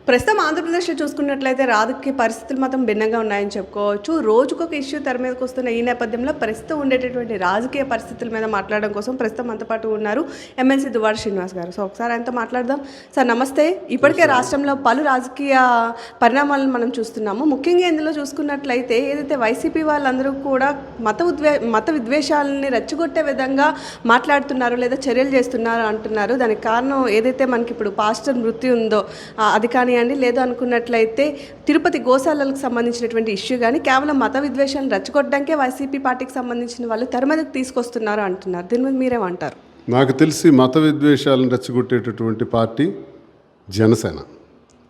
ప్రస్తుతం ఆంధ్రప్రదేశ్లో చూసుకున్నట్లయితే రాజకీయ పరిస్థితులు మాత్రం భిన్నంగా ఉన్నాయని చెప్పుకోవచ్చు. రోజుకొక ఇష్యూ తెర మీదకి వస్తున్న ఈ నేపథ్యంలో ప్రస్తుతం ఉండేటటువంటి రాజకీయ పరిస్థితుల మీద మాట్లాడడం కోసం ప్రస్తుతం మనతో పాటు ఉన్నారు ఎమ్మెల్సీ దువ్వాడ శ్రీనివాస్ గారు. సో ఒకసారి ఆయనతో మాట్లాడదాం. సార్ నమస్తే. ఇప్పటికే రాష్ట్రంలో పలు రాజకీయ పరిణామాలను మనం చూస్తున్నాము. ముఖ్యంగా ఇందులో చూసుకున్నట్లయితే ఏదైతే వైసీపీ వాళ్ళందరూ కూడా మత విద్వేషాలని రెచ్చగొట్టే విధంగా మాట్లాడుతున్నారు లేదా చర్యలు చేస్తున్నారు అంటున్నారు. దానికి కారణం ఏదైతే మనకి ఇప్పుడు పాస్టర్ మృత్యు ఉందో అది కానివ్వండి, లేదు అనుకున్నట్లయితే తిరుపతి గోశాలలకు సంబంధించినటువంటి ఇష్యూ కానీ కేవలం మత విద్వేషాలను రెచ్చగొట్టడానికే వైసీపీ పార్టీకి సంబంధించిన వాళ్ళు తెర మీదకి తీసుకొస్తున్నారు అంటున్నారు. దీని మీద మీరేమంటారు? నాకు తెలిసి మత విద్వేషాలను రెచ్చగొట్టేటటువంటి పార్టీ జనసేన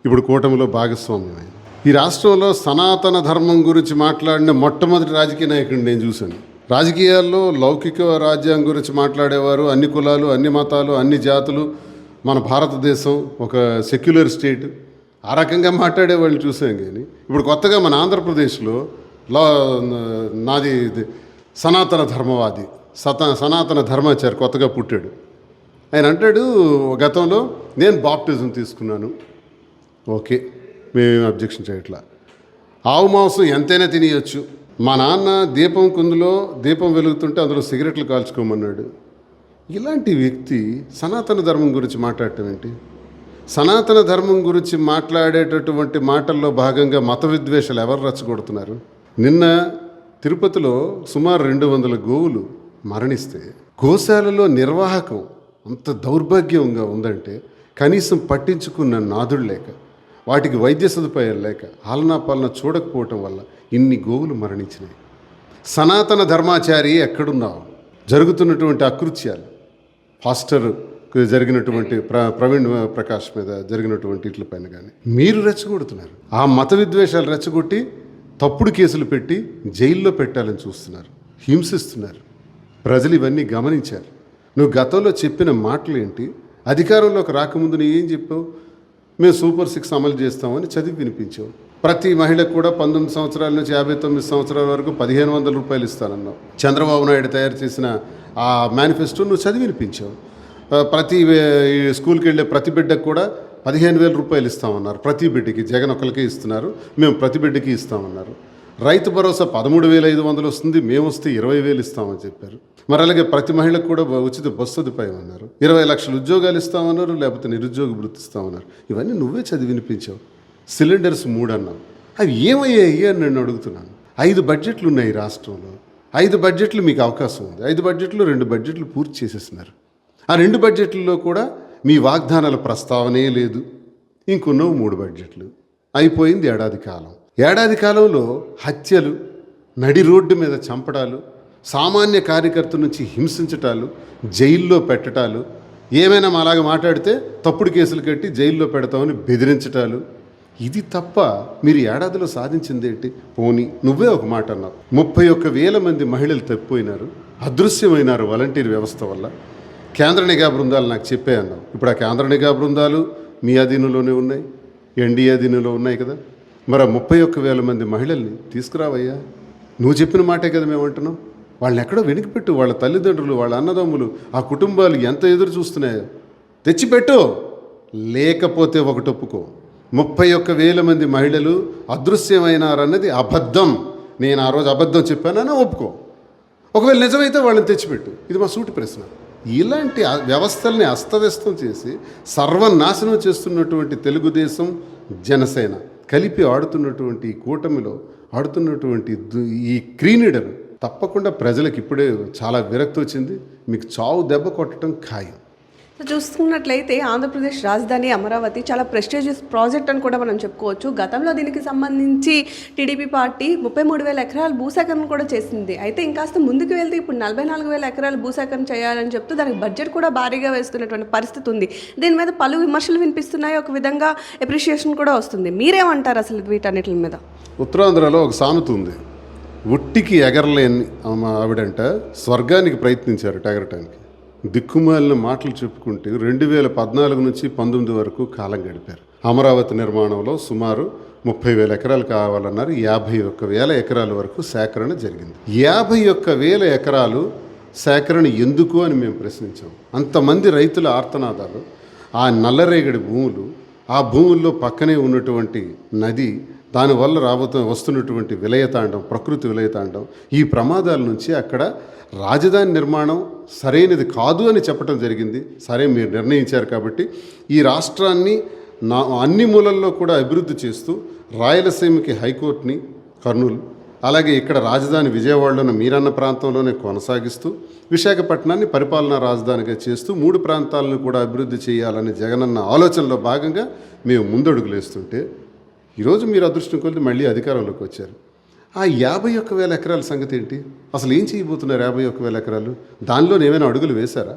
ఇప్పుడు కూటమిలో భాగస్వామ్యమైంది. ఈ రాష్ట్రంలో సనాతన ధర్మం గురించి మాట్లాడిన మొట్టమొదటి రాజకీయ నాయకుడిని నేను చూశాను. రాజకీయాల్లో లౌకిక రాజ్యం గురించి మాట్లాడేవారు, అన్ని కులాలు, అన్ని మతాలు, అన్ని జాతులు, మన భారతదేశం ఒక సెక్యులర్ స్టేట్, ఆ రకంగా మాట్లాడేవాళ్ళు చూసాం. కానీ ఇప్పుడు కొత్తగా మన ఆంధ్రప్రదేశ్లో నాది సనాతన ధర్మవాది, సనాతన ధర్మాచారి కొత్తగా పుట్టాడు. ఆయన అంటాడు, గతంలో నేను బాప్టిజం తీసుకున్నాను, ఓకే మేమేం అబ్జెక్షన్ చేయట్లా, ఆవు మాంసం ఎంతైనా తినేయచ్చు, మా నాన్న దీపం కుందులో దీపం వెలుగుతుంటే అందులో సిగరెట్లు కాల్చుకోమన్నాడు. ఇలాంటి వ్యక్తి సనాతన ధర్మం గురించి మాట్లాడటం ఏంటి? సనాతన ధర్మం గురించి మాట్లాడేటటువంటి మాటల్లో భాగంగా మత విద్వేషాలు ఎవరు రెచ్చగొడుతున్నారు? నిన్న తిరుపతిలో సుమారు 200 గోవులు మరణిస్తే గోశాలలో నిర్వాహకం అంత దౌర్భాగ్యంగా ఉందంటే కనీసం పట్టించుకున్న నాదుడు లేక, వాటికి వైద్య సదుపాయాలు లేక, ఆలనా పాలన చూడకపోవటం వల్ల ఇన్ని గోవులు మరణించినాయి. సనాతన ధర్మాచారి ఎక్కడున్నావు? జరుగుతున్నటువంటి అకృత్యాలు, పాస్టర్ జరిగినటువంటి ప్రవీణ్ ప్రకాష్ మీద జరిగినటువంటి ఇట్లపైన కానీ మీరు రెచ్చగొడుతున్నారు. ఆ మత విద్వేషాలు రెచ్చగొట్టి తప్పుడు కేసులు పెట్టి జైల్లో పెట్టాలని చూస్తున్నారు, హింసిస్తున్నారు. ప్రజలు ఇవన్నీ గమనించారు. నువ్వు గతంలో చెప్పిన మాటలు ఏంటి? అధికారంలోకి రాకముందు నువ్వు ఏం చెప్పావు? మేము సూపర్ 6 అమలు చేస్తామని చదివి వినిపించావు. ప్రతి మహిళకు కూడా 19 సంవత్సరాల నుంచి 59 సంవత్సరాల వరకు 1500 రూపాయలు ఇస్తానన్నావు. చంద్రబాబు నాయుడు తయారు చేసిన ఆ మేనిఫెస్టో నువ్వు చదివి వినిపించావు. ప్రతి స్కూల్కి వెళ్ళే ప్రతి బిడ్డకు కూడా 15,000 రూపాయలు ఇస్తామన్నారు. ప్రతి బిడ్డకి జగన్ ఒక్కరికే ఇస్తున్నారు, మేము ప్రతి బిడ్డకి ఇస్తామన్నారు. రైతు భరోసా 13,500 వస్తుంది, మేము వస్తే 20,000 ఇస్తామని చెప్పారు. మరి అలాగే ప్రతి మహిళకు కూడా ఉచిత బస్సు సదుపాయం అన్నారు. 20 లక్షల ఉద్యోగాలు ఇస్తామన్నారు, లేకపోతే నిరుద్యోగ వృత్తి ఇస్తామన్నారు. ఇవన్నీ నువ్వే చదివి వినిపించావు. సిలిండర్స్ 3 అన్నావు. అవి ఏమయ్యాయి అని నేను అడుగుతున్నాను. 5 బడ్జెట్లు ఉన్నాయి రాష్ట్రంలో. 5 బడ్జెట్లు మీకు అవకాశం ఉంది. 5 బడ్జెట్లు 2 బడ్జెట్లు పూర్తి చేసేస్తున్నారు. ఆ 2 బడ్జెట్లలో కూడా మీ వాగ్దానాల ప్రస్తావనే లేదు. ఇంకొన్నవు 3 బడ్జెట్లు. అయిపోయింది ఏడాది కాలం. ఏడాది కాలంలో హత్యలు, నడి రోడ్డు మీద చంపడాలు, సామాన్య కార్యకర్త నుంచి హింసించటాలు, జైల్లో పెట్టటాలు, ఏమైనా అలాగ మాట్లాడితే తప్పుడు కేసులు కట్టి జైల్లో పెడతామని బెదిరించటాలు, ఇది తప్ప మీరు ఏడాదిలో సాధించిందేంటి? పోనీ నువ్వే ఒక మాట అన్నావు, 31,000 మంది మహిళలు తప్పిపోయినారు, అదృశ్యమైనారు వాలంటీర్ వ్యవస్థ వల్ల. కేంద్ర నిఘా బృందాలు నాకు చెప్పే అన్నావు. ఇప్పుడు ఆ కేంద్ర నిఘా బృందాలు మీ అధీనంలోనే ఉన్నాయి, ఎన్డీఏ అధీనంలో ఉన్నాయి కదా. మరి 31,000 మంది మహిళల్ని తీసుకురావయ్యా. నువ్వు చెప్పిన మాటే కదా మేము అంటున్నాం. వాళ్ళని ఎక్కడో వెనుకపెట్టు. వాళ్ళ తల్లిదండ్రులు, వాళ్ళ అన్నదమ్ములు, ఆ కుటుంబాలు ఎంత ఎదురు చూస్తున్నాయో తెచ్చిపెట్టు. లేకపోతే ఒకటి ఒప్పుకో, 31,000 మంది మహిళలు అదృశ్యమైనారన్నది అబద్ధం. నేను ఆ రోజు అబద్ధం చెప్పానని ఒప్పుకో. ఒకవేళ నిజమైతే వాళ్ళని తెచ్చిపెట్టు. ఇది మా సూటి ప్రశ్న. ఇలాంటి వ్యవస్థల్ని అస్తవ్యస్తం చేసి సర్వనాశనం చేస్తున్నటువంటి తెలుగుదేశం, జనసేన కలిపి ఆడుతున్నటువంటి ఈ కూటమిలో ఆడుతున్నటువంటి ఈ క్రీనీడలు తప్పకుండా ప్రజలకు ఇప్పుడే చాలా విరక్తి వచ్చింది. మీకు చావు దెబ్బ కొట్టడం ఖాయం. చూసుకున్నట్లయితే ఆంధ్రప్రదేశ్ రాజధాని అమరావతి చాలా ప్రెస్టీజియస్ ప్రాజెక్ట్ అని కూడా మనం చెప్పుకోవచ్చు. గతంలో దీనికి సంబంధించి టీడీపీ పార్టీ 33,000 ఎకరాల భూసేకరణ కూడా చేసింది. అయితే ఇంకాస్త ముందుకు వెళ్తే ఇప్పుడు 44,000 ఎకరాల భూసేకరణ చేయాలని చెప్తూ దానికి బడ్జెట్ కూడా భారీగా వేస్తున్నటువంటి పరిస్థితి ఉంది. దీని మీద పలు విమర్శలు వినిపిస్తున్నాయి, ఒక విధంగా అప్రిషియేషన్ కూడా వస్తుంది. మీరేమంటారు అసలు వీటన్నిటి మీద? ఉత్తరాంధ్రలో ఒక సామెత ఉంది, ఒట్టికి ఎగరలేని ఆవిడంట స్వర్గానికి ప్రయత్నించారు ఎగరటానికి. దిక్కుమాలిన మాటలు చెప్పుకుంటూ 2014 నుంచి 19 వరకు కాలం గడిపారు. అమరావతి నిర్మాణంలో సుమారు 30,000 ఎకరాలు కావాలన్నారు. 51,000 ఎకరాల వరకు సేకరణ జరిగింది. 51,000 ఎకరాలు సేకరణ ఎందుకు అని మేము ప్రశ్నించాం. అంతమంది రైతుల ఆర్తనాదాలు, ఆ నల్లరేగడి భూములు, ఆ భూముల్లో పక్కనే ఉన్నటువంటి నది, దానివల్ల వస్తున్నటువంటి విలయతాండం, ప్రకృతి విలయతాండం, ఈ ప్రమాదాల నుంచి అక్కడ రాజధాని నిర్మాణం సరైనది కాదు అని చెప్పడం జరిగింది. సరే, మీరు నిర్ణయించారు కాబట్టి ఈ రాష్ట్రాన్ని అన్ని మూలల్లో కూడా అభివృద్ధి చేస్తూ రాయలసీమకి హైకోర్టుని కర్నూలు, అలాగే ఇక్కడ రాజధాని విజయవాడలోని మీరన్న ప్రాంతంలోనే కొనసాగిస్తూ విశాఖపట్నాన్ని పరిపాలనా రాజధానిగా చేస్తూ 3 ప్రాంతాలను కూడా అభివృద్ధి చేయాలని జగనన్న ఆలోచనలో భాగంగా మేము ముందడుగులు వేస్తుంటే ఈరోజు మీరు అదృష్టం కొద్ది మళ్ళీ అధికారంలోకి వచ్చారు. ఆ 51,000 ఎకరాల సంగతి ఏంటి? అసలు ఏం చేయబోతున్నారు 51,000 ఎకరాలు? దానిలో ఏమైనా అడుగులు వేశారా?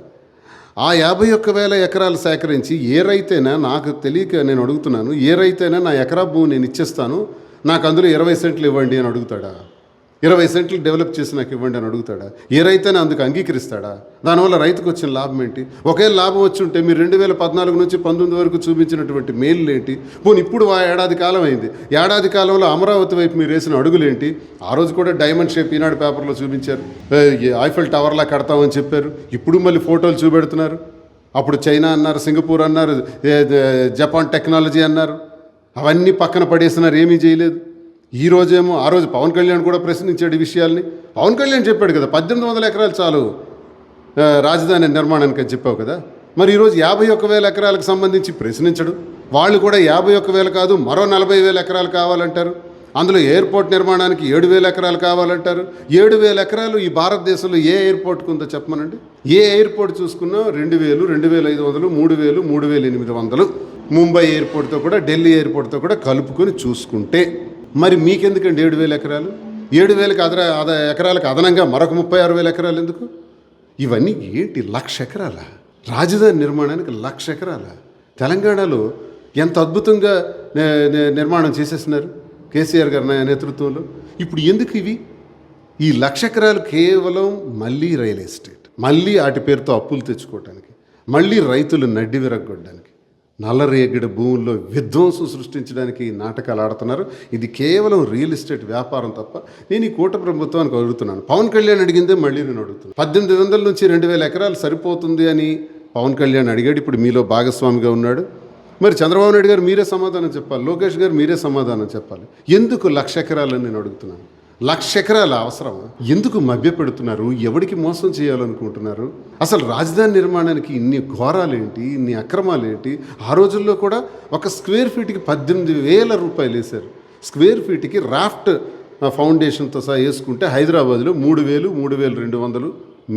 ఆ 51,000 ఎకరాలు సేకరించి ఏ రైతైనా, నాకు తెలియక నేను అడుగుతున్నాను, ఏ రైతైనా నా ఎకరా భూమి నేను ఇచ్చేస్తాను, నాకు అందులో 20 సెంట్లు ఇవ్వండి అని అడుగుతాడా? 20 సెంట్లు డెవలప్ చేసి నాకు ఇవ్వండి అని అడుగుతాడా? ఏ రైతైనా అందుకు అంగీకరిస్తాడా? దానివల్ల రైతుకు వచ్చిన లాభం ఏంటి? ఒకే లాభం వచ్చి ఉంటే మీరు 2014 నుంచి 19 వరకు చూపించినటువంటి మేలు ఏంటి? పోనీ ఇప్పుడు ఏడాది కాలం అయింది, ఏడాది కాలంలో అమరావతి వైపు మీరు వేసిన అడుగులేంటి? ఆ రోజు కూడా డైమండ్ షేప్ ఈనాడు పేపర్లో చూపించారు, ఐఫెల్ టవర్లా కడతామని చెప్పారు. ఇప్పుడు మళ్ళీ ఫోటోలు చూపెడుతున్నారు. అప్పుడు చైనా అన్నారు, సింగపూర్ అన్నారు, జపాన్ టెక్నాలజీ అన్నారు. అవన్నీ పక్కన పడేసినారు, ఏమీ చేయలేదు. ఈ రోజేమో, ఆ రోజు పవన్ కళ్యాణ్ కూడా ప్రశ్నించాడు ఈ విషయాల్ని. పవన్ కళ్యాణ్ చెప్పాడు కదా 1800 ఎకరాలు చాలు రాజధాని నిర్మాణానికి అని చెప్పావు కదా. మరి ఈరోజు 51,000 ఎకరాలకు సంబంధించి ప్రశ్నించడు. వాళ్ళు కూడా 51,000 కాదు, మరో 40,000 ఎకరాలు కావాలంటారు. అందులో ఎయిర్పోర్ట్ నిర్మాణానికి 7,000 ఎకరాలు కావాలంటారు. 7,000 ఎకరాలు ఈ భారతదేశంలో ఏ ఎయిర్పోర్ట్కి ఉందో చెప్పమనండి. ఏ ఎయిర్పోర్ట్ చూసుకున్నా 2,000, 2,500, 3,000, 3,800. ముంబై ఎయిర్పోర్ట్తో కూడా, ఢిల్లీ ఎయిర్పోర్ట్తో కూడా కలుపుకొని చూసుకుంటే మరి మీకెందుకండి 7,000 ఎకరాలు? 7,000 ఎకరాలకు అదనంగా మరొక 36,000 ఎకరాలు ఎందుకు? ఇవన్నీ ఏంటి? 1,00,000 ఎకరాల రాజధాని నిర్మాణానికి 1,00,000 ఎకరాల? తెలంగాణలో ఎంత అద్భుతంగా నిర్మాణం చేసేస్తున్నారు కేసీఆర్ గారి నేతృత్వంలో. ఇప్పుడు ఎందుకు ఇవి? ఈ 1,00,000 ఎకరాలు కేవలం మళ్ళీ రియల్ ఎస్టేట్, మళ్ళీ వాటి పేరుతో అప్పులు తెచ్చుకోవడానికి, మళ్ళీ రైతులు నడ్డి విరగొట్టడానికి, నల్లరేగడి భూముల్లో విధ్వంసం సృష్టించడానికి నాటకాలు ఆడుతున్నారు. ఇది కేవలం రియల్ ఎస్టేట్ వ్యాపారం తప్ప. నేను ఈ కూట ప్రభుత్వానికి అడుగుతున్నాను, పవన్ కళ్యాణ్ అడిగిందే మళ్ళీ నేను అడుగుతున్నాను. 1800 నుంచి 2,000 ఎకరాలు సరిపోతుంది అని పవన్ కళ్యాణ్ అడిగాడు. ఇప్పుడు మీలో భాగస్వామిగా ఉన్నాడు. మరి చంద్రబాబు నాయుడు గారు మీరే సమాధానం చెప్పాలి, లోకేష్ గారు మీరే సమాధానం చెప్పాలి. ఎందుకు 1,00,000 ఎకరాలని నేను అడుగుతున్నాను. 1,00,000 ఎకరాల అవసరమా? ఎందుకు మభ్యపెడుతున్నారు? ఎవరికి మోసం చేయాలనుకుంటున్నారు? అసలు రాజధాని నిర్మాణానికి ఇన్ని ఘోరాలేంటి, ఇన్ని అక్రమాలేంటి? ఆ రోజుల్లో కూడా ఒక స్క్వేర్ ఫీట్కి 18,000 రూపాయలు వేశారు. స్క్వేర్ ఫీట్కి రాఫ్ట్ ఫౌండేషన్తో సహా వేసుకుంటే హైదరాబాద్లో 3,000, 3,200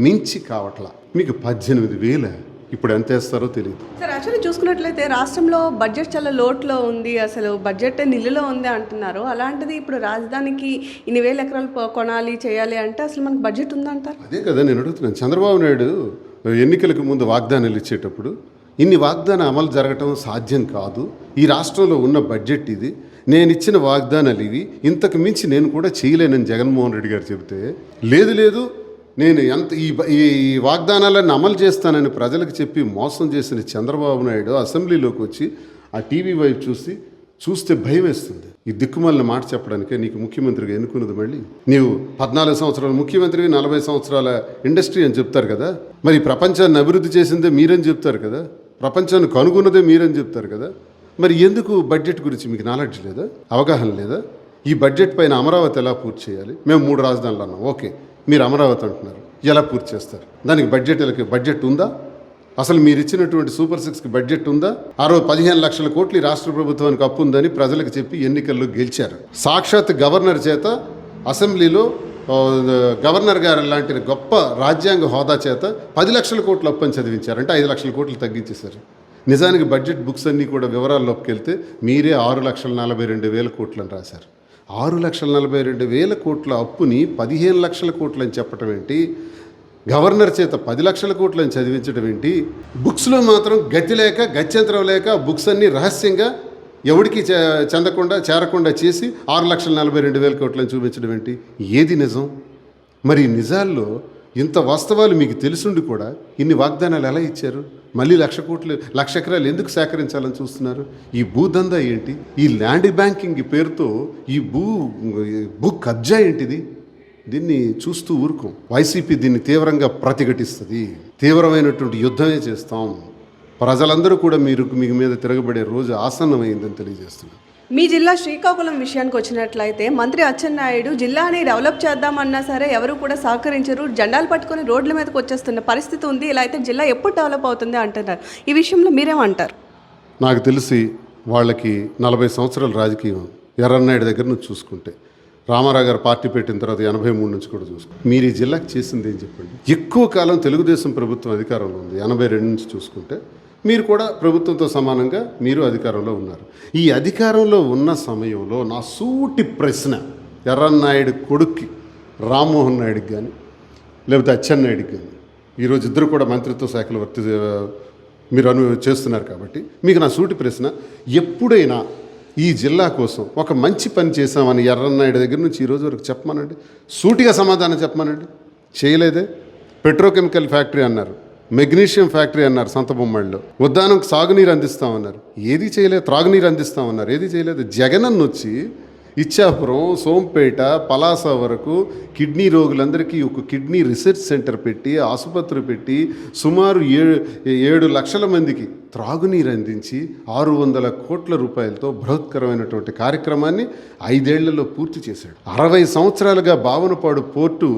మించి కావట్లా. మీకు 18,000. ఇప్పుడు ఎంత వేస్తారో తెలియదు. సార్, యాక్చువల్లీ చూసుకున్నట్లయితే రాష్ట్రంలో బడ్జెట్ చాలా లోట్లో ఉంది, అసలు బడ్జెట్ నిల్లులో ఉంది అంటున్నారు. అలాంటిది ఇప్పుడు రాజధానికి ఇన్ని వేల ఎకరాలు కొనాలి, చేయాలి అంటే అసలు మనకు బడ్జెట్ ఉందంటారు? అదే కదా నేను అడుగుతున్నాను. చంద్రబాబు నాయుడు ఎన్నికలకు ముందు వాగ్దానాలు ఇచ్చేటప్పుడు ఇన్ని వాగ్దానం అమలు జరగటం సాధ్యం కాదు, ఈ రాష్ట్రంలో ఉన్న బడ్జెట్ ఇది, నేను ఇచ్చిన వాగ్దానాలు ఇవి, ఇంతకు మించి నేను కూడా చేయలేనని జగన్మోహన్ రెడ్డి గారు చెబితే, లేదు నేను ఈ వాగ్దానాలను అమలు చేస్తానని ప్రజలకు చెప్పి మోసం చేసిన చంద్రబాబు నాయుడు అసెంబ్లీలోకి వచ్చి ఆ టీవీ వైపు చూస్తే భయం వేస్తుంది. ఈ దిక్కుమాలిన మాట చెప్పడానికే నీకు ముఖ్యమంత్రిగా ఎన్నుకున్నది. మళ్ళీ నీవు 14 సంవత్సరాలు ముఖ్యమంత్రివి, 40 సంవత్సరాల ఇండస్ట్రీ అని చెప్తారు కదా. మరి ప్రపంచాన్ని అభివృద్ధి చేసిందే మీరని చెప్తారు కదా, ప్రపంచాన్ని కనుగొన్నదే మీరని చెప్తారు కదా. మరి ఎందుకు బడ్జెట్ గురించి మీకు నాలెడ్జ్ లేదా, అవగాహన లేదా? ఈ బడ్జెట్ పైన అమరావతి ఎలా పూర్తి చేయాలి? మేము 3 రాజధానులు అన్నాం, ఓకే. మీరు అమరావతి అంటున్నారు, ఎలా పూర్తి చేస్తారు? దానికి బడ్జెట్ ఉందా? అసలు మీరు ఇచ్చినటువంటి సూపర్ 6కి బడ్జెట్ ఉందా? ఆ రోజు 15 లక్షల కోట్లు రాష్ట్ర ప్రభుత్వానికి అప్పు ఉందని ప్రజలకు చెప్పి ఎన్నికల్లో గెలిచారు. సాక్షాత్ గవర్నర్ చేత అసెంబ్లీలో గవర్నర్ గారు లాంటి గొప్ప రాజ్యాంగ హోదా చేత 10 లక్షల కోట్లు అప్పు అని చదివించారు. అంటే 5 లక్షల కోట్లు తగ్గించేశారు. నిజానికి బడ్జెట్ బుక్స్ అన్నీ కూడా వివరాల్లోకి వెళ్తే మీరే 6,42,000 కోట్లు అని రాశారు. 6,42,000 కోట్ల అప్పుని 15 లక్షల కోట్లు అని చెప్పటం ఏంటి? గవర్నర్ చేత 10 లక్షల కోట్లు అని చదివించడం ఏంటి? బుక్స్లో మాత్రం గతి లేక, గత్యంతరం లేక బుక్స్ అన్నీ రహస్యంగా ఎవరికి చేరకుండా చేసి 6,42,000 కోట్లని చూపించడం ఏంటి? ఏది నిజం? మరి నిజాల్లో ఇంత వాస్తవాలు మీకు తెలుసుండి కూడా ఇన్ని వాగ్దానాలు ఎలా ఇచ్చారు? మళ్ళీ 1,00,000 ఎకరాలు ఎందుకు సేకరించాలని చూస్తున్నారు? ఈ భూదందా ఏంటి? ఈ ల్యాండ్ బ్యాంకింగ్ పేరుతో ఈ భూ కబ్జా ఏంటిది? దీన్ని చూస్తూ ఊరుకోం. వైసీపీ దీన్ని తీవ్రంగా ప్రతిఘటిస్తుంది. తీవ్రమైనటువంటి యుద్ధమే చేస్తాం. ప్రజలందరూ కూడా మీ మీద తిరగబడే రోజు ఆసన్నమైందని తెలియజేస్తున్నాను. మీ జిల్లా శ్రీకాకుళం విషయానికి వచ్చినట్లయితే మంత్రి అచ్చెన్నాయుడు జిల్లాని డెవలప్ చేద్దామన్నా సరే ఎవరు కూడా సహకరించరు, జెండాలు పట్టుకొని రోడ్ల మీదకి వచ్చేస్తున్న పరిస్థితి ఉంది. ఇలా అయితే జిల్లా ఎప్పుడు డెవలప్ అవుతుంది అంటున్నారు. ఈ విషయంలో మీరేమంటారు? నాకు తెలిసి వాళ్ళకి 40 సంవత్సరాల రాజకీయం ఎర్రన్నాయుడు దగ్గర నుంచి చూసుకుంటే, రామారావు గారు పార్టీ పెట్టిన తర్వాత 83 నుంచి కూడా చూసుకుంటే, మీరు ఈ జిల్లాకి చేసింది ఏం చెప్పండి? ఎక్కువ కాలం తెలుగుదేశం ప్రభుత్వం అధికారంలో ఉంది. 82 నుంచి చూసుకుంటే మీరు కూడా ప్రభుత్వంతో సమానంగా మీరు అధికారంలో ఉన్నారు. ఈ అధికారంలో ఉన్న సమయంలో నా సూటి ప్రశ్న ఎర్రన్నాయుడు కొడుక్కి రామ్మోహన్ నాయుడికి కానీ లేకపోతే అచ్చెన్నాయుడికి కానీ, ఈరోజు ఇద్దరు కూడా మంత్రిత్వ శాఖలు మీరు చేస్తున్నారు కాబట్టి మీకు నా సూటి ప్రశ్న, ఎప్పుడైనా ఈ జిల్లా కోసం ఒక మంచి పని చేశామని ఎర్రన్నాయుడు దగ్గర నుంచి ఈరోజు వరకు చెప్పమనండి, సూటిగా సమాధానం చెప్పమనండి. చేయలేదే. పెట్రోకెమికల్ ఫ్యాక్టరీ అన్నారు, మెగ్నీషియం ఫ్యాక్టరీ అన్నారు సంతబొమ్మడిలో, ఉద్దానం సాగునీరు అందిస్తామన్నారు, ఏది చేయలేదు. త్రాగునీరు అందిస్తామన్నారు, ఏది చేయలేదు. జగనన్న వచ్చి ఇచ్చాపురం, సోంపేట, పలాస వరకు కిడ్నీ రోగులందరికీ ఒక కిడ్నీ రీసెర్చ్ సెంటర్ పెట్టి, ఆసుపత్రి పెట్టి, సుమారు 7 లక్షల మందికి త్రాగునీరు అందించి 600 కోట్ల రూపాయలతో బృహత్కరమైనటువంటి కార్యక్రమాన్ని 5 ఏళ్లలో పూర్తి చేశాడు. 60 సంవత్సరాలుగా భావనపాడు పోర్టు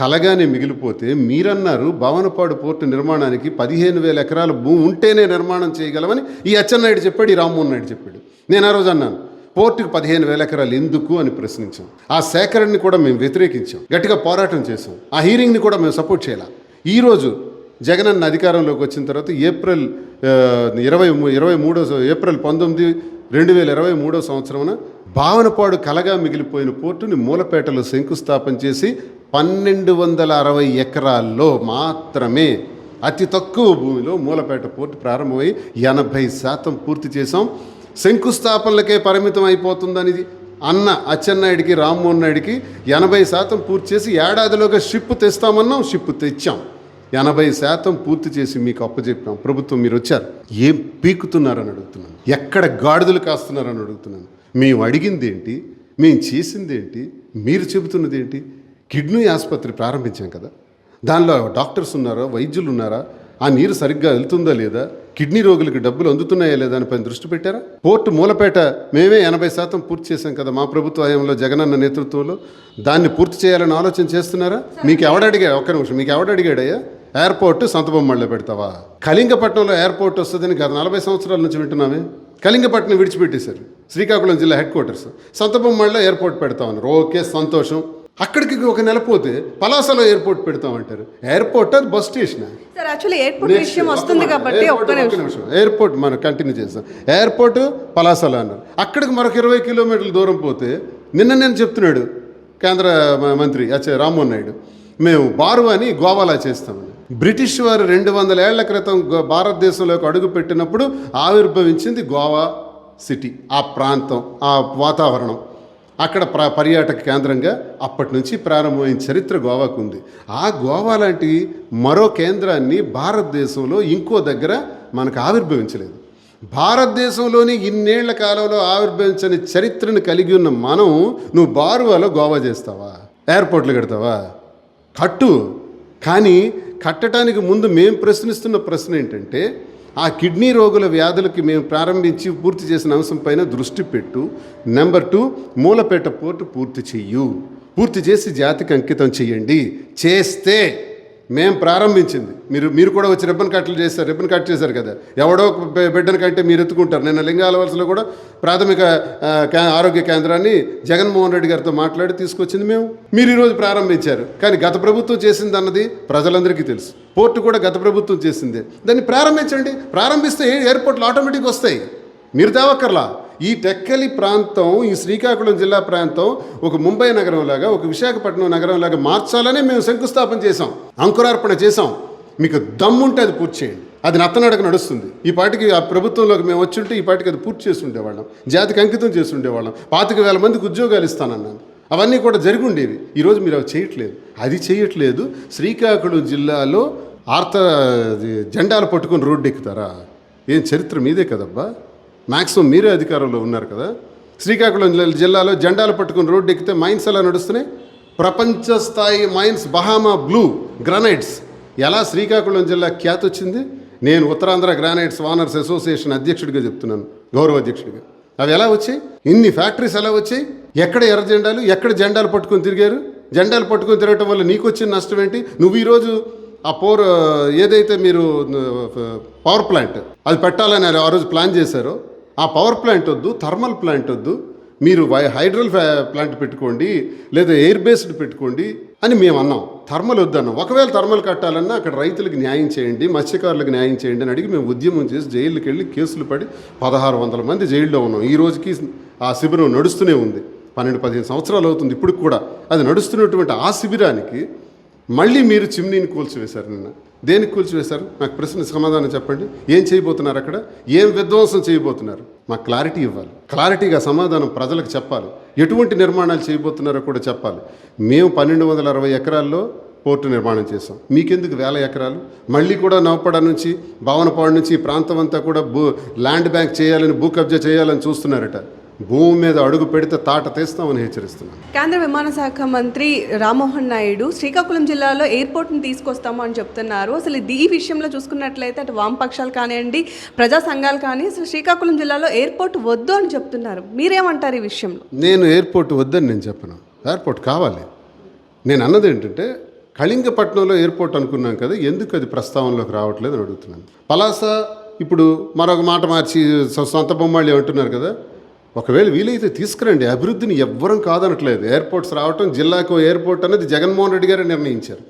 కలగానే మిగిలిపోతే, మీరన్నారు భావనపాడు పోర్టు నిర్మాణానికి 15,000 ఎకరాల భూమి ఉంటేనే నిర్మాణం చేయగలమని ఈ అచ్చెన్నాయుడు చెప్పాడు, ఈ రామ్మోహన్ నాయుడు చెప్పాడు. నేను ఆ రోజు అన్నాను, పోర్టుకు 15,000 ఎకరాలు ఎందుకు అని ప్రశ్నించాం. ఆ సేకరణని కూడా మేము వ్యతిరేకించాం, గట్టిగా పోరాటం చేసాం. ఆ హీరింగ్ని కూడా మేము సపోర్ట్ చేయాలి. ఈరోజు జగనన్న అధికారంలోకి వచ్చిన తర్వాత ఏప్రిల్ 19, 2023 సంవత్సరమున భావనపాడు కలగా మిగిలిపోయిన పోర్టుని మూలపేటలో శంకుస్థాపన చేసి 1260 ఎకరాల్లో మాత్రమే అతి తక్కువ భూమిలో మూలపేట పోర్టు ప్రారంభమై 80% పూర్తి చేసాం. శంకుస్థాపనలకే పరిమితం అయిపోతుందని అన్న అచ్చెన్నాయుడికి, రామ్మోహన్ నాయుడికి 80% పూర్తి చేసి ఏడాదిలోగా షిప్ తెస్తామన్నాం, షిప్ తెచ్చాం. 80% పూర్తి చేసి మీకు అప్పచెప్పాం. ప్రభుత్వం మీరు వచ్చారు, ఏం పీకుతున్నారని అడుగుతున్నాను, ఎక్కడ గాడిదలు కాస్తున్నారని అడుగుతున్నాను. మేము అడిగింది ఏంటి, మేము చేసింది ఏంటి, మీరు చెబుతున్నది ఏంటి? కిడ్నీ ఆసుపత్రి ప్రారంభించాం కదా, దానిలో డాక్టర్స్ ఉన్నారా, వైద్యులు ఉన్నారా, ఆ నీరు సరిగ్గా వెళ్తుందా లేదా, కిడ్నీ రోగులకు డబ్బులు అందుతున్నాయా లేదా అని పైన దృష్టి పెట్టారా? పోర్టు మూలపేట మేమే 80% పూర్తి చేశాం కదా మా ప్రభుత్వ హయాంలో జగనన్న నేతృత్వంలో. దాన్ని పూర్తి చేయాలని ఆలోచన చేస్తున్నారా? మీకు ఎవడడిగాడు? ఒక్క నిమిషం, మీకు ఎవడడిగాడయ్యా? ఎయిర్పోర్ట్ సంతబొమ్మడిలో పెడతావా? కళింగపట్నంలో ఎయిర్పోర్ట్ వస్తుందని గత 40 సంవత్సరాల నుంచి వింటున్నామే. కళింగపట్నం విడిచిపెట్టేశారు, శ్రీకాకుళం జిల్లా హెడ్ క్వార్టర్స్. సంతబొమ్మడిలో ఎయిర్పోర్ట్ పెడతామన్నారు, ఓకే సంతోషం. అక్కడికి ఒక నెల పోతే పలాసలో ఎయిర్పోర్ట్ పెడతామంటారు. ఎయిర్పోర్ట్ అది bus station. Sir actually airport విషయం వస్తుంది కాబట్టి ఒక్క నిమిషం, ఎయిర్పోర్ట్ మనం కంటిన్యూ చేస్తాం. ఎయిర్పోర్ట్ పలాసలో అన్నారు, అక్కడికి మరొక 20 కిలోమీటర్ల దూరం పోతే నేను చెప్తున్నాడు కేంద్ర మంత్రి రామ్మోహన్ నాయుడు, మేము బారు అని గోవాలా చేస్తామని. బ్రిటిష్ వారు 200 ఏళ్ల క్రితం భారతదేశంలోకి అడుగు పెట్టినప్పుడు ఆవిర్భవించింది గోవా సిటీ, ఆ ప్రాంతం, ఆ వాతావరణం, అక్కడ పర్యాటక కేంద్రంగా అప్పటి నుంచి ప్రారంభమైన చరిత్ర గోవాకు ఉంది. ఆ గోవా లాంటి మరో కేంద్రాన్ని భారతదేశంలో ఇంకో దగ్గర మనకు ఆవిర్భవించలేదు. భారతదేశంలోని ఇన్నేళ్ల కాలంలో ఆవిర్భవించని చరిత్రను కలిగి ఉన్న మనం, నువ్వు బారువాలో గోవా చేస్తావా? ఎయిర్పోర్ట్లు కడతావా? కట్టు. కానీ కట్టడానికి ముందు మేము ప్రశ్నిస్తున్న ప్రశ్న ఏంటంటే, ఆ కిడ్నీ రోగుల వ్యాధులకి మేము ప్రారంభించి పూర్తి చేసిన అంశం పైన దృష్టి పెట్టు. నెంబర్ 2, మూలపేట పోర్టు పూర్తి చెయ్యు, పూర్తి చేసి జాతికి అంకితం చెయ్యండి. చేస్తే మేము ప్రారంభించింది మీరు కూడా వచ్చి రిబ్బన్ కట్ చేశారు కదా, ఎవడో బిడ్డని కంటే మీరు ఎత్తుకుంటారు. నిన్న లింగాలవలసలో కూడా ప్రాథమిక ఆరోగ్య కేంద్రాన్ని జగన్మోహన్ రెడ్డి గారితో మాట్లాడి తీసుకొచ్చింది మేము, మీరు ఈరోజు ప్రారంభించారు. కానీ గత ప్రభుత్వం చేసింది అన్నది ప్రజలందరికీ తెలుసు. పోర్టు కూడా గత ప్రభుత్వం చేసిందే. దాన్ని ప్రారంభించండి, ప్రారంభిస్తే ఎయిర్పోర్ట్లు ఆటోమేటిక్గా వస్తాయి, మీరు తేవక్కర్లా. ఈ టెక్కలి ప్రాంతం, ఈ శ్రీకాకుళం జిల్లా ప్రాంతం ఒక ముంబై నగరంలాగా, ఒక విశాఖపట్నం నగరంలాగా మార్చాలని మేము శంకుస్థాపన చేసాం, అంకురార్పణ చేసాం. మీకు దమ్ముంటే అది పూర్తి చేయండి. అది నత్తనడక నడుస్తుంది. ఈ పాటికి ఆ ప్రభుత్వంలోకి మేము వచ్చి ఉంటే ఈ పాటికి అది పూర్తి చేసి ఉండేవాళ్ళం, జాతికి అంకితం చేసి ఉండేవాళ్ళం. 25,000 మందికి ఉద్యోగాలు ఇస్తానన్నాను, అవన్నీ కూడా జరిగి ఉండేవి. ఈరోజు మీరు అవి చేయట్లేదు, అది చేయట్లేదు. శ్రీకాకుళం జిల్లాలో జెండాలు పట్టుకొని రోడ్డు ఎక్కుతారా? ఏం చరిత్ర మీదే కదబ్బా, మ్యాక్సిమం మీరే అధికారంలో ఉన్నారు కదా. శ్రీకాకుళం జిల్లాలో జెండాలు పట్టుకుని రోడ్డు ఎక్కితే మైన్స్ ఎలా నడుస్తున్నాయి? ప్రపంచ స్థాయి మైన్స్, బహామా బ్లూ గ్రనైట్స్. ఎలా శ్రీకాకుళం జిల్లా ఖ్యాతి వచ్చింది? నేను ఉత్తరాంధ్ర గ్రానైట్స్ ఓనర్స్ అసోసియేషన్ అధ్యక్షుడిగా చెప్తున్నాను, గౌరవ అధ్యక్షుడిగా. అవి ఎలా వచ్చాయి? ఇన్ని ఫ్యాక్టరీస్ ఎలా వచ్చాయి? ఎక్కడ ఎర్ర జెండాలు, ఎక్కడ జెండాలు పట్టుకొని తిరిగారు? జెండాలు పట్టుకొని తిరగటం వల్ల నీకు వచ్చిన నష్టం ఏంటి? నువ్వు ఈరోజు ఆ ఏదైతే మీరు పవర్ ప్లాంట్ అది పెట్టాలని ఆ రోజు ప్లాన్ చేశారో, ఆ పవర్ ప్లాంట్ వద్దు, థర్మల్ ప్లాంట్ వద్దు, మీరు హైడ్రల్ ప్లాంట్ పెట్టుకోండి, లేదా ఎయిర్ బేస్డ్ పెట్టుకోండి అని మేము అన్నాం. థర్మల్ వద్దన్నాం. ఒకవేళ థర్మల్ కట్టాలన్నా అక్కడ రైతులకు న్యాయం చేయండి, మత్స్యకారులకు న్యాయం చేయండి అని అడిగి మేము ఉద్యమం చేసి జైలుకి వెళ్ళి కేసులు పడి 1600 మంది జైల్లో ఉన్నాం. ఈ రోజుకి ఆ శిబిరం నడుస్తూనే ఉంది. 12-15 సంవత్సరాలు అవుతుంది ఇప్పుడు కూడా. అది నడుస్తున్నటువంటి ఆ శిబిరానికి మళ్ళీ మీరు చిమ్నీని కూల్చివేశారు. నిన్న దేనికి కూల్చివేశారు? నాకు ప్రశ్న సమాధానం చెప్పండి. ఏం చేయబోతున్నారు అక్కడ? ఏం విధ్వంసం చేయబోతున్నారు? మాకు క్లారిటీ ఇవ్వాలి. క్లారిటీగా సమాధానం ప్రజలకు చెప్పాలి. ఎటువంటి నిర్మాణాలు చేయబోతున్నారో కూడా చెప్పాలి. మేము 1260 ఎకరాల్లో పోర్టు నిర్మాణం చేసాం. మీకెందుకు 1000 ఎకరాలు? మళ్ళీ కూడా నవపడ నుంచి భావనపాడు నుంచి ఈ ప్రాంతం అంతా కూడా ల్యాండ్ బ్యాంక్ చేయాలని, భూ కబ్జా చేయాలని చూస్తున్నారట. భూమి మీద అడుగు పెడితే తాట తీస్తామని హెచ్చరిస్తున్నాను. కేంద్ర విమానశాఖ మంత్రి రామ్మోహన్ నాయుడు శ్రీకాకుళం జిల్లాలో ఎయిర్పోర్ట్ని తీసుకొస్తాము అని చెప్తున్నారు. అసలు ఈ విషయంలో చూసుకున్నట్లయితే అటు వామపక్షాలు కానివ్వండి, ప్రజా సంఘాలు కానీ అసలు శ్రీకాకుళం జిల్లాలో ఎయిర్పోర్ట్ వద్దు అని చెప్తున్నారు. మీరేమంటారు ఈ విషయంలో? నేను ఎయిర్పోర్ట్ వద్దని నేను చెప్పను. ఎయిర్పోర్ట్ కావాలి. నేను అన్నది ఏంటంటే, కళింగపట్నంలో ఎయిర్పోర్ట్ అనుకున్నాం కదా, ఎందుకు అది ప్రస్తావనలోకి రావట్లేదు అని అడుగుతున్నాను. పలాస ఇప్పుడు మరొక మాట మార్చి సొంత బొమ్మాళ్ళు ఏమంటున్నారు కదా, ఒకవేళ వీలైతే తీసుకురండి. అభివృద్ధిని ఎవ్వరం కాదనట్లేదు. ఎయిర్పోర్ట్స్ రావటం, జిల్లాకు ఎయిర్పోర్ట్ అనేది జగన్మోహన్ రెడ్డి గారే నిర్ణయించారు.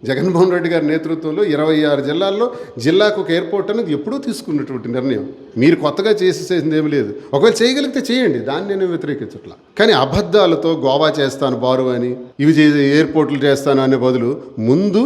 జగన్మోహన్ రెడ్డి గారి నేతృత్వంలో 26 జిల్లాల్లో జిల్లాకు ఒక ఎయిర్పోర్ట్ అనేది ఎప్పుడూ తీసుకున్నటువంటి నిర్ణయం. మీరు కొత్తగా చేసేసింది ఏమి లేదు. ఒకవేళ చేయగలిగితే చేయండి, దాన్ని నేను వ్యతిరేకించట్లా. కానీ అబద్ధాలతో గోవా చేస్తాను బారు అని, ఇవి ఎయిర్పోర్ట్లు చేస్తాను అనే బదులు ముందు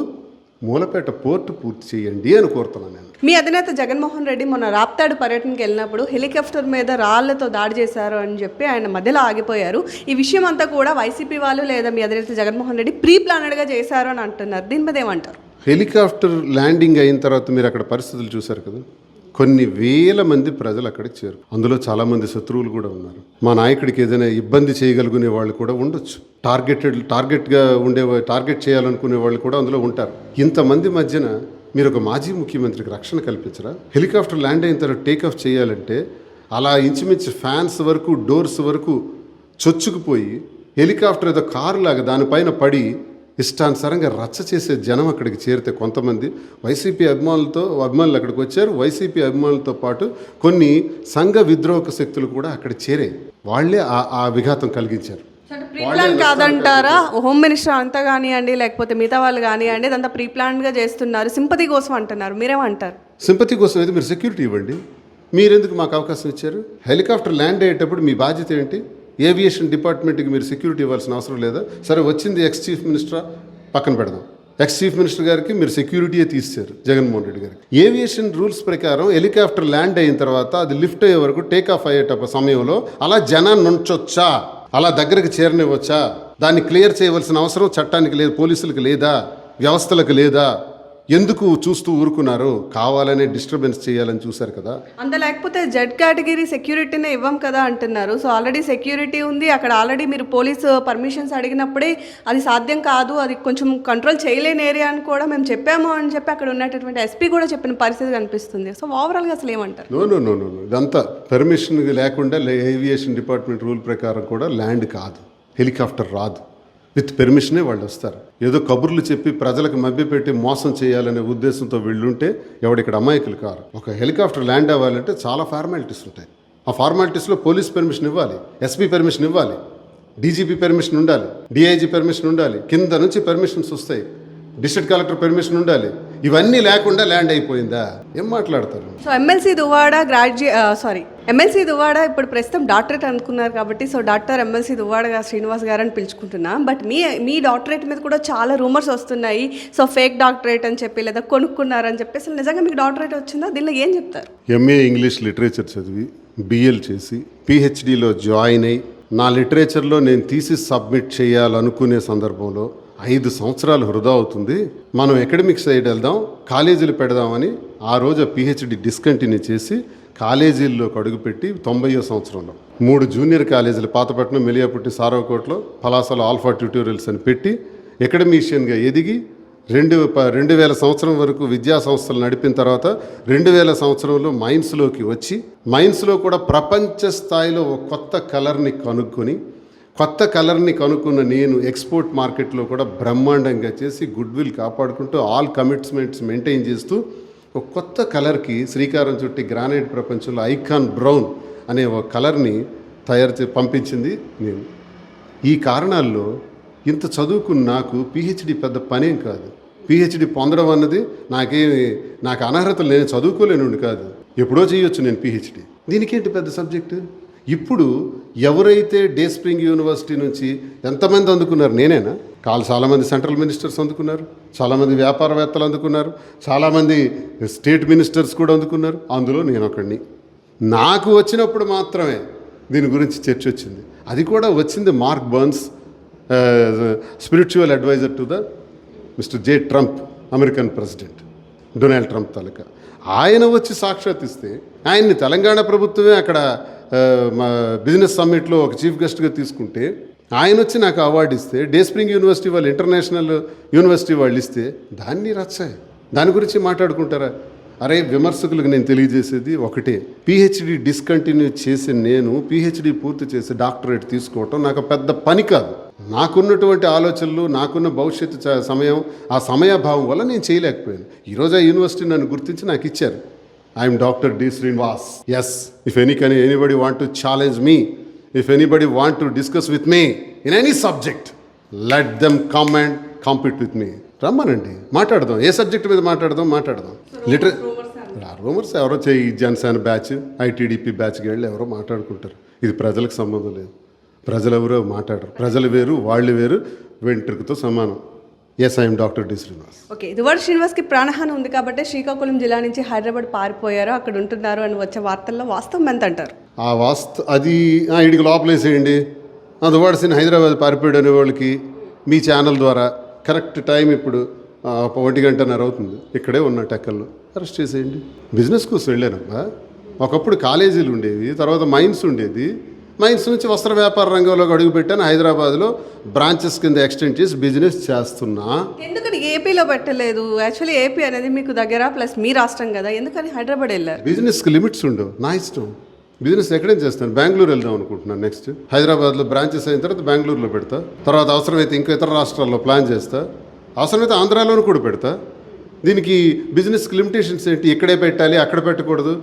మూలపేట పోర్టు పూర్తి చేయండి అని కోరుతున్నాను నేను. మీ అధినేత జగన్మోహన్ రెడ్డి మొన్న రాప్తాడు పర్యటనకి వెళ్ళినప్పుడు హెలికాప్టర్ మీద రాళ్లతో దాడి చేశారు అని చెప్పి ఆయన మధ్యలో ఆగిపోయారు. ఈ విషయం అంతా కూడా వైసీపీ వాళ్ళు లేదా మీ అధినేత జగన్మోహన్ రెడ్డి ప్రీ ప్లానెడ్గా చేశారు అని అంటున్నారు. దీని మీద ఏమంటారు? హెలికాప్టర్ ల్యాండింగ్ అయిన తర్వాత మీరు అక్కడ పరిస్థితులు చూశారు కదా, కొన్ని వేల మంది ప్రజలు అక్కడికి చేరు. అందులో చాలామంది శత్రువులు కూడా ఉన్నారు. మా నాయకుడికి ఏదైనా ఇబ్బంది చేయగలుగునే వాళ్ళు కూడా ఉండొచ్చు. టార్గెట్ చేయాలనుకునే వాళ్ళు కూడా అందులో ఉంటారు. ఇంతమంది మధ్యన మీరు ఒక మాజీ ముఖ్యమంత్రికి రక్షణ కల్పించరా? హెలికాప్టర్ ల్యాండ్ అయిన తర్వాత టేక్ ఆఫ్ చేయాలంటే అలా ఇంచుమించు ఫ్యాన్స్ వరకు, డోర్స్ వరకు చొచ్చుకుపోయి హెలికాప్టర్ ఏదో కారు లాగా దానిపైన పడి ఇష్టానుసారంగా రచ్చ చేసే జనం అక్కడికి చేరితే కొంతమంది వైసీపీ అభిమానులు అక్కడికి వచ్చారు. వైసీపీ అభిమానులతో పాటు కొన్ని సంఘ విద్రోహక శక్తులు కూడా అక్కడ చేరే వాళ్ళే ఆ విఘాతం కలిగించారు. ప్రీ ప్లాన్ కాదంటారా? హోమ్ మినిస్టర్ అంతా కానివ్వండి, లేకపోతే మిగతా వాళ్ళు కానివ్వండి, అదంతా ప్రీ ప్లాన్గా చేస్తున్నారు, సింపతి కోసం అంటున్నారు. మీరేమంటారు? సింపతి కోసం అయితే మీరు సెక్యూరిటీ ఇవ్వండి. మీరెందుకు మాకు అవకాశం ఇచ్చారు? హెలికాప్టర్ ల్యాండ్ అయ్యేటప్పుడు మీ బాధ్యత ఏంటి? ఏవియేషన్ డిపార్ట్మెంట్కి మీరు సెక్యూరిటీ ఇవ్వాల్సిన అవసరం లేదా? సరే, వచ్చింది ఎక్స్ చీఫ్ మినిస్టరా, పక్కన పెడదాం. ఎక్స్ చీఫ్ మినిస్టర్ గారికి మీరు సెక్యూరిటీయే తీశారు జగన్మోహన్ రెడ్డి గారికి. ఏవియేషన్ రూల్స్ ప్రకారం హెలికాప్టర్ ల్యాండ్ అయిన తర్వాత అది లిఫ్ట్ అయ్యే వరకు టేక్ ఆఫ్ అయ్యేటప్పుడు సమయంలో అలా జనాన్ని ఉంచొచ్చా? అలా దగ్గరకు చేరనివ్వచ్చా? దాన్ని క్లియర్ చేయవలసిన అవసరం చట్టానికి లేదు, పోలీసులకు లేదా, వ్యవస్థలకు లేదా? ఎందుకు చూస్తూ ఊరుకున్నారు? కావాలనే డిస్టర్బెన్స్ చేయాలని చూశారు కదా. అంత లేకపోతే జెడ్ కేటగిరీ సెక్యూరిటీనే ఇవ్వం కదా అంటున్నారు. సో ఆల్రెడీ సెక్యూరిటీ ఉంది అక్కడ. ఆల్రెడీ మీరు పోలీసు పర్మిషన్స్ అడిగినప్పుడే అది సాధ్యం కాదు, అది కొంచెం కంట్రోల్ చేయలేని ఏరియా అని కూడా మేము చెప్పాము అని చెప్పి అక్కడ ఉన్నటువంటి ఎస్పీ కూడా చెప్పిన పరిస్థితి కనిపిస్తుంది. సో ఓవరాల్గా అసలు ఏమంటారు? నో ఇదంతా పర్మిషన్ లేకుండా ఏవియేషన్ డిపార్ట్మెంట్ రూల్ ప్రకారం కూడా ల్యాండ్ కాదు, హెలికాప్టర్ రాదు. విత్ పెర్మిషనే వాళ్ళు వస్తారు. ఏదో కబుర్లు చెప్పి ప్రజలకు మభ్యపెట్టి మోసం చేయాలనే ఉద్దేశంతో వెళ్ళుంటే ఎవడిక్కడ అమాయకులు కారు. ఒక హెలికాప్టర్ ల్యాండ్ అవ్వాలంటే చాలా ఫార్మాలిటీస్ ఉంటాయి. ఆ ఫార్మాలిటీస్లో పోలీస్ పర్మిషన్ ఇవ్వాలి, ఎస్పీ పర్మిషన్ ఇవ్వాలి, డీజీపీ పర్మిషన్ ఉండాలి, డిఐజీ పర్మిషన్ ఉండాలి, కింద నుంచి పర్మిషన్స్ వస్తాయి, డిస్ట్రిక్ట్ కలెక్టర్ పర్మిషన్ ఉండాలి. ఇవన్నీ లేకుండా ల్యాండ్ అయిపోయిందా? ఏం మాట్లాడతారు? సో ఎమ్మెల్సీ దువ్వాడ ఇప్పుడు ప్రస్తుతం డాక్టరేట్ అనుకున్నారు కాబట్టి, so doctor MLC Duvvada Srinivas గారు అని పిలుచుకుంటున్నాం. బట్ మీ డాక్టరేట్ మీద కూడా చాలా రూమర్స్ వస్తున్నాయి. సో ఫేక్ డాక్టరేట్ అని చెప్పి, లేదా కొనుక్కున్నారని చెప్పి. అసలు నిజంగా మీకు డాక్టరేట్ వచ్చిందా? దీనిలో ఏం చెప్తారు? ఎంఏ ఇంగ్లీష్ లిటరేచర్ చదివి బిఎల్ చేసి పిహెచ్డిలో జాయిన్ అయ్యి నా లిటరేచర్లో నేను థీసిస్ సబ్మిట్ చేయాలనుకునే సందర్భంలో 5 సంవత్సరాలు వృధా అవుతుంది, మనం అకాడమిక్ సైడ్ వెళ్దాం, కాలేజీలు పెడదామని ఆ రోజు పిహెచ్డి డిస్కంటిన్యూ చేసి కాలేజీల్లోకి అడుగుపెట్టి 90వ సంవత్సరంలో 3 జూనియర్ కాలేజీలు పాతపట్నం, మెలియాపుట్టి, సారవకోటలో, పలాసలో ఆల్ఫా ట్యూటోరియల్స్ అని పెట్టి అకాడమిషియన్గా ఎదిగి 2000 సంవత్సరం వరకు విద్యా సంస్థలు నడిపిన తర్వాత 2000 సంవత్సరంలో మైన్స్లోకి వచ్చి మైన్స్లో కూడా ప్రపంచ స్థాయిలో ఒక కొత్త కలర్ని కనుక్కున్న నేను ఎక్స్పోర్ట్ మార్కెట్లో కూడా బ్రహ్మాండంగా చేసి గుడ్ విల్ కాపాడుకుంటూ ఆల్ కమిట్మెంట్స్ మెయింటైన్ చేస్తూ ఒక కొత్త కలర్కి శ్రీకారం చుట్టి గ్రానైట్ ప్రపంచంలో ఐకాన్ బ్రౌన్ అనే ఒక కలర్ని పంపించింది నేను. ఈ కారణాల్లో ఇంత చదువుకున్న నాకు పిహెచ్డి పెద్ద పనేం కాదు. పిహెచ్డి పొందడం అన్నది నాకు అనర్హతలు, నేను చదువుకోలేనుండి కాదు, ఎప్పుడో చేయొచ్చు నేను పిహెచ్డి. దీనికేంటి పెద్ద సబ్జెక్టు? ఇప్పుడు ఎవరైతే డే స్ప్రింగ్ యూనివర్సిటీ నుంచి ఎంతమంది అందుకున్నారు? నేనేనా? చాలామంది సెంట్రల్ మినిస్టర్స్ అందుకున్నారు, చాలామంది వ్యాపారవేత్తలు అందుకున్నారు, చాలామంది స్టేట్ మినిస్టర్స్ కూడా అందుకున్నారు. అందులో నేను ఒకడిని. నాకు వచ్చినప్పుడు మాత్రమే దీని గురించి చర్చ వచ్చింది. అది కూడా వచ్చింది Mark Burns, spiritual adviser to the mister J Trump, American president Donald Trump తాలూకా. ఆయన వచ్చి సాక్షాత్తిస్తే ఆయన్ని తెలంగాణ ప్రభుత్వమే అక్కడ బిజినెస్ సమ్మిట్లో ఒక చీఫ్ గెస్ట్గా తీసుకుంటే ఆయన వచ్చి నాకు అవార్డు ఇస్తే, డే స్ప్రింగ్ యూనివర్సిటీ వాళ్ళు ఇంటర్నేషనల్ యూనివర్సిటీ వాళ్ళు ఇస్తే దాన్ని రచ్చాయి. దాని గురించి మాట్లాడుకుంటారా? అరే, విమర్శకులకు నేను తెలియజేసేది ఒకటే, పిహెచ్డి డిస్కంటిన్యూ చేసి నేను పిహెచ్డి పూర్తి చేసి డాక్టరేట్ తీసుకోవటం నాకు పెద్ద పని కాదు. నాకున్నటువంటి ఆలోచనలు, నాకున్న భవిష్యత్తు సమయం, ఆ సమయాభావం వల్ల నేను చేయలేకపోయాను. ఈరోజు ఆ యూనివర్సిటీ నన్ను గుర్తించి నాకు ఇచ్చారు. I'm doctor D Srinivas. Yes, if anybody want to challenge me, if anybody want to discuss with me in any subject, let them come and compete with me. రమ్మనండి, మాట్లాడదాం. ఏ సబ్జెక్ట్ మీద మాట్లాడదాం. రూమర్స్ ఎవరో జనసేన బ్యాచ్, ఐటీడీపీ బ్యాచ్కి వెళ్ళి ఎవరో మాట్లాడుకుంటారు. ఇది ప్రజలకు సంబంధం లేదు. ప్రజలు ఎవరో మాట్లాడరు. ప్రజలు వేరు, వాళ్ళు వేరు, వెంట్రుకతో సమానం. Yes, I'm doctor D Srinivas. Okay, Duvvada శ్రీనివాస్కి ప్రాణహాని ఉంది కాబట్టి శ్రీకాకుళం జిల్లా నుంచి హైదరాబాద్ పారిపోయారు, అక్కడ ఉంటున్నారు అని వచ్చే వార్తల్లో వాస్తవం ఎంత అంటారు? అది ఇడికి లోపలేసేయండి. దువ్వాడ శ్రీని హైదరాబాద్ పారిపోయాడు అనే వాళ్ళకి మీ ఛానల్ ద్వారా కరెక్ట్ టైం ఇప్పుడు 1:30 అవుతుంది, ఇక్కడే ఉన్న టెక్కల్లో అరెస్ట్ చేసేయండి. బిజినెస్ కోసం వెళ్ళానమ్మా. ఒకప్పుడు కాలేజీలు ఉండేవి, తర్వాత మైన్స్ ఉండేది. మైన్స్ నుంచి వస్త్ర వ్యాపార రంగంలోకి అడుగుపెట్టాను. హైదరాబాద్లో బ్రాంచెస్ కింద ఎక్స్టెండ్ చేసి బిజినెస్ చేస్తున్నా. ఎందుకని ఏపీలో పెట్టలేదు? యాక్చువల్లీ ఏపీ అనేది మీకు దగ్గర, ప్లస్ మీ రాష్ట్రం కదా, ఎందుకని హైదరాబాద్ వెళ్ళారు? బిజినెస్కి లిమిట్స్ ఉండవు, నా ఇష్టం. బిజినెస్ ఎక్కడేం చేస్తాను, బెంగళూరు వెళ్దాం అనుకుంటున్నాను. నెక్స్ట్ హైదరాబాద్లో బ్రాంచెస్ అయిన తర్వాత బెంగళూరులో పెడతా, తర్వాత అవసరమైతే ఇంకా ఇతర రాష్ట్రాల్లో ప్లాన్ చేస్తా, అవసరమైతే ఆంధ్రాలోనూ కూడా పెడతా. దీనికి బిజినెస్కి లిమిటేషన్స్ ఏంటి? ఇక్కడే పెట్టాలి, అక్కడ పెట్టకూడదు.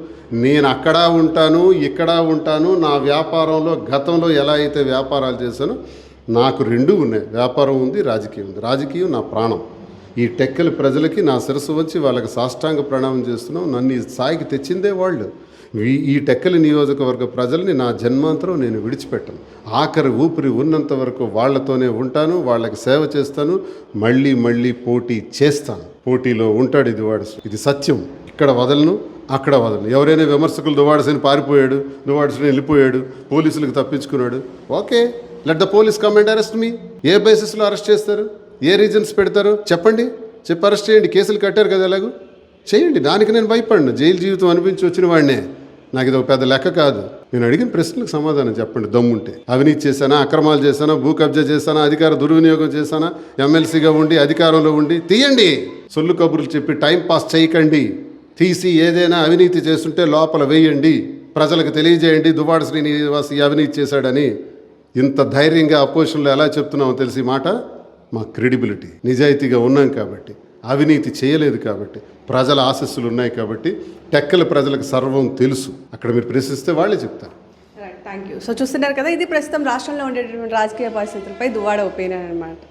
నేను అక్కడ ఉంటాను, ఇక్కడ ఉంటాను. నా వ్యాపారంలో గతంలో ఎలా అయితే వ్యాపారాలు చేశానో నాకు రెండూ ఉన్నాయి. వ్యాపారం ఉంది, రాజకీయం ఉంది. రాజకీయం నా ప్రాణం. ఈ టెక్కల ప్రజలకి నా శిరస్సు వచ్చి వాళ్ళకి సాష్టాంగ ప్రణామం చేస్తున్నాం. నన్ను ఈ స్థాయికి తెచ్చిందే వాళ్ళు. ఈ టెక్కలి నియోజకవర్గ ప్రజల్ని నా జన్మాంతరం నేను విడిచిపెట్టను. ఆఖరి ఊపిరి ఉన్నంత వరకు వాళ్ళతోనే ఉంటాను, వాళ్ళకి సేవ చేస్తాను, మళ్ళీ మళ్ళీ పోటీ చేస్తాను. పోటీలో ఉంటాడు ఇది దువ్వాడ శ్రీ. ఇది సత్యం. ఇక్కడ వదలను, అక్కడ వదలను. ఎవరైనా విమర్శకులు దువ్వాడ శ్రీని పారిపోయాడు, దువ్వాడ శ్రీని వెళ్ళిపోయాడు, పోలీసులకు తప్పించుకున్నాడు, okay, let the police come and arrest me. ఏ బేసిస్లో అరెస్ట్ చేస్తారు? ఏ రీజన్స్ పెడతారు? చెప్పండి, చెప్పి అరెస్ట్ చేయండి. కేసులు కట్టారు కదా, ఎలాగూ చేయండి. దానికి నేను భయపడను. జైలు జీవితం అనిపించి వచ్చిన వాడినే. నాకు ఇది ఒక పెద్ద లెక్క కాదు. నేను అడిగిన ప్రశ్నలకు సమాధానం చెప్పండి దమ్ముంటే. అవినీతి చేశానా, అక్రమాలు చేశానా, భూ కబ్జా చేశానా, అధికార దుర్వినియోగం చేశానా, ఎమ్మెల్సీగా ఉండి అధికారంలో ఉండి తీయండి. సొల్లు కబుర్లు చెప్పి టైం పాస్ చేయకండి. తీసి ఏదైనా అవినీతి చేస్తుంటే లోపల వేయండి. ప్రజలకు తెలియజేయండి దువ్వాడ శ్రీనివాస్ ఈ అవినీతి చేశాడని. ఇంత ధైర్యంగా అపోజిషన్లో ఎలా చెప్తున్నామో తెలిసి మాట మా క్రెడిబిలిటీ. నిజాయితీగా ఉన్నాం కాబట్టి, అవినీతి చేయలేదు కాబట్టి, ప్రజల ఆశస్సులు ఉన్నాయి కాబట్టి, టెక్కల ప్రజలకు సర్వం తెలుసు. అక్కడ మీరు ప్రశ్నిస్తే వాళ్ళే చెప్తారు. Thank you. సో చూస్తున్నారు కదా, ఇది ప్రస్తుతం రాష్ట్రంలో ఉండేటటువంటి రాజకీయ పరిస్థితులపై దువ్వాడ ఒపీనియన్ అనమాట.